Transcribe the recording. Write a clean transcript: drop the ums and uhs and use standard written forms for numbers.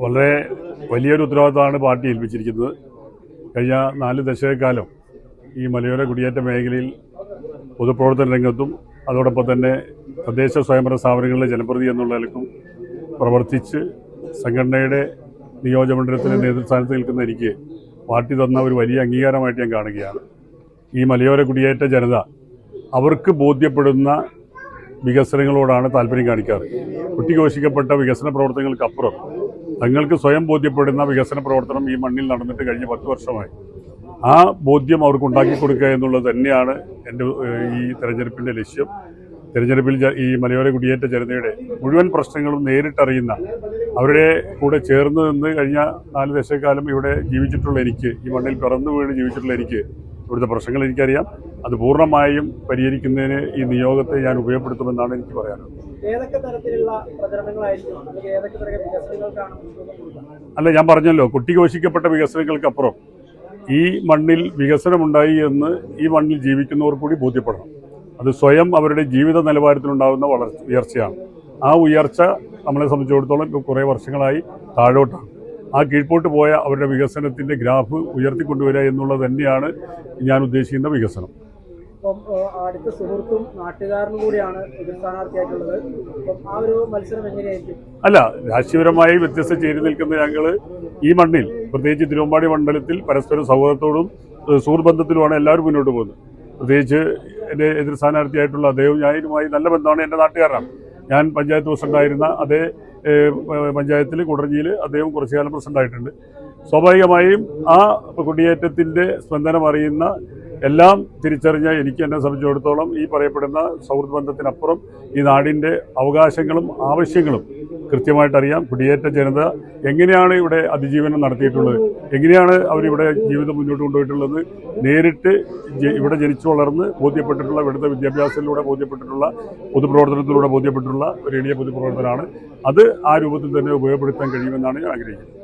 വളരെ വലിയൊരു ഉത്തരവാദിത്തമാണ് പാർട്ടി ഏൽപ്പിച്ചിരിക്കുന്നത്. കഴിഞ്ഞ 4 ദശകക്കാലം ഈ മലയോര കുടിയേറ്റ മേഖലയിൽ പൊതുപ്രവർത്തന രംഗത്തും അതോടൊപ്പം തന്നെ തദ്ദേശ സ്വയംഭരണ സ്ഥാപനങ്ങളിലെ ജനപ്രതിനിധി എന്നുള്ള നിലക്കും പ്രവർത്തിച്ച് സംഘടനയുടെ നിയോജകമണ്ഡലത്തിൻ്റെ നേതൃസ്ഥാനത്ത് നിൽക്കുന്ന എനിക്ക് പാർട്ടി തന്ന ഒരു വലിയ അംഗീകാരമായിട്ട് ഞാൻ കാണുകയാണ്. ഈ മലയോര കുടിയേറ്റ ജനത അവർക്ക് ബോധ്യപ്പെടുന്ന വികസനങ്ങളോടാണ് താല്പര്യം കാണിക്കാറ്. കുട്ടിഘോഷിക്കപ്പെട്ട വികസന പ്രവർത്തനങ്ങൾക്കപ്പുറം തങ്ങൾക്ക് സ്വയം ബോധ്യപ്പെടുന്ന വികസന പ്രവർത്തനം ഈ മണ്ണിൽ നടന്നിട്ട് കഴിഞ്ഞ 10 വർഷമായി. ആ ബോധ്യം അവർക്ക് ഉണ്ടാക്കി കൊടുക്കുക എന്നുള്ളത് തന്നെയാണ് എൻ്റെ ഈ തെരഞ്ഞെടുപ്പിൻ്റെ ലക്ഷ്യം. തെരഞ്ഞെടുപ്പിൽ ഈ മലയോര കുടിയേറ്റ ജനതയുടെ മുഴുവൻ പ്രശ്നങ്ങളും നേരിട്ടറിയുന്ന, അവരുടെ കൂടെ ചേർന്ന് നിന്ന് കഴിഞ്ഞ 4 ദശകക്കാലം ഇവിടെ ജീവിച്ചിട്ടുള്ള എനിക്ക്, ഈ മണ്ണിൽ പിറന്നു വീണ് ജീവിച്ചിട്ടുള്ള എനിക്ക് ഇവിടുത്തെ പ്രശ്നങ്ങൾ എനിക്കറിയാം. അത് പൂർണ്ണമായും പരിഹരിക്കുന്നതിന് ഈ നിയോഗത്തെ ഞാൻ ഉപയോഗപ്പെടുത്തുമെന്നാണ് എനിക്ക് പറയാനുള്ളത്. അല്ല, ഞാൻ പറഞ്ഞല്ലോ, കുട്ടിഘോഷിക്കപ്പെട്ട വികസനങ്ങൾക്കപ്പുറം ഈ മണ്ണിൽ വികസനമുണ്ടായി എന്ന് ഈ മണ്ണിൽ ജീവിക്കുന്നവർ കൂടി ബോധ്യപ്പെടണം. അത് സ്വയം അവരുടെ ജീവിത നിലവാരത്തിലുണ്ടാകുന്ന ഉയർച്ചയാണ്. ആ ഉയർച്ച നമ്മളെ സംബന്ധിച്ചിടത്തോളം കുറേ വർഷങ്ങളായി താഴോട്ടാണ്. ആ കീഴ്പോട്ട് പോയ അവരുടെ വികസനത്തിൻ്റെ ഗ്രാഫ് ഉയർത്തിക്കൊണ്ടുവരിക എന്നുള്ളത് തന്നെയാണ് ഞാൻ ഉദ്ദേശിക്കുന്ന വികസനം. അടുത്ത സുഹൃത്തും നാട്ടുകാരനും കൂടിയാണ് എതിർ സ്ഥാനാർത്ഥിയായിട്ടുള്ളത്. ആ ഒരു മത്സരം എങ്ങനെയായിരിക്കും? അല്ല, രാഷ്ട്രീയപരമായി വ്യത്യസ്ത ചേരി നിൽക്കുന്ന ഞങ്ങൾ ഈ മണ്ണിൽ, പ്രത്യേകിച്ച് തിരുവമ്പാടി മണ്ഡലത്തിൽ പരസ്പര സൗഹൃദത്തോടും സുഹൃത്ബന്ധത്തിലുമാണ് എല്ലാവരും മുന്നോട്ട് പോകുന്നത്. പ്രത്യേകിച്ച് എൻ്റെ എതിർ സ്ഥാനാർത്ഥിയായിട്ടുള്ള അദ്ദേഹം ഞാനുമായി നല്ല ബന്ധമാണ്. എൻ്റെ നാട്ടുകാരനാണ്. ഞാൻ പഞ്ചായത്ത് പ്രസിഡൻ്റായിരുന്ന അതേ പഞ്ചായത്തിൽ കുടർഞ്ഞിയിൽ അദ്ദേഹം കുറച്ചു കാലം പ്രസിഡൻ്റായിട്ടുണ്ട്. സ്വാഭാവികമായും ആ കുടിയേറ്റത്തിൻ്റെ സ്പന്ദനം അറിയുന്ന, എല്ലാം തിരിച്ചറിഞ്ഞ എനിക്ക് എന്നെ സംബന്ധിച്ചിടത്തോളം ഈ പറയപ്പെടുന്ന സൗഹൃദ ബന്ധത്തിനപ്പുറം ഈ നാടിൻ്റെ അവകാശങ്ങളും ആവശ്യങ്ങളും കൃത്യമായിട്ടറിയാം. കുടിയേറ്റ ജനത എങ്ങനെയാണ് ഇവിടെ അതിജീവനം നടത്തിയിട്ടുള്ളത്, എങ്ങനെയാണ് അവരിവിടെ ജീവിതം മുന്നോട്ട് കൊണ്ടുപോയിട്ടുള്ളത്, നേരിട്ട് ഇവിടെ ജനിച്ചു വളർന്ന് ബോധ്യപ്പെട്ടിട്ടുള്ള, ഇവിടുത്തെ വിദ്യാഭ്യാസത്തിലൂടെ ബോധ്യപ്പെട്ടിട്ടുള്ള, പൊതുപ്രവർത്തനത്തിലൂടെ ബോധ്യപ്പെട്ടിട്ടുള്ള ഒരു എളിയ പൊതുപ്രവർത്തനമാണ്. അത് ആ രൂപത്തിൽ തന്നെ ഉപയോഗപ്പെടുത്താൻ കഴിയുമെന്നാണ് ഞാൻ ആഗ്രഹിക്കുന്നത്.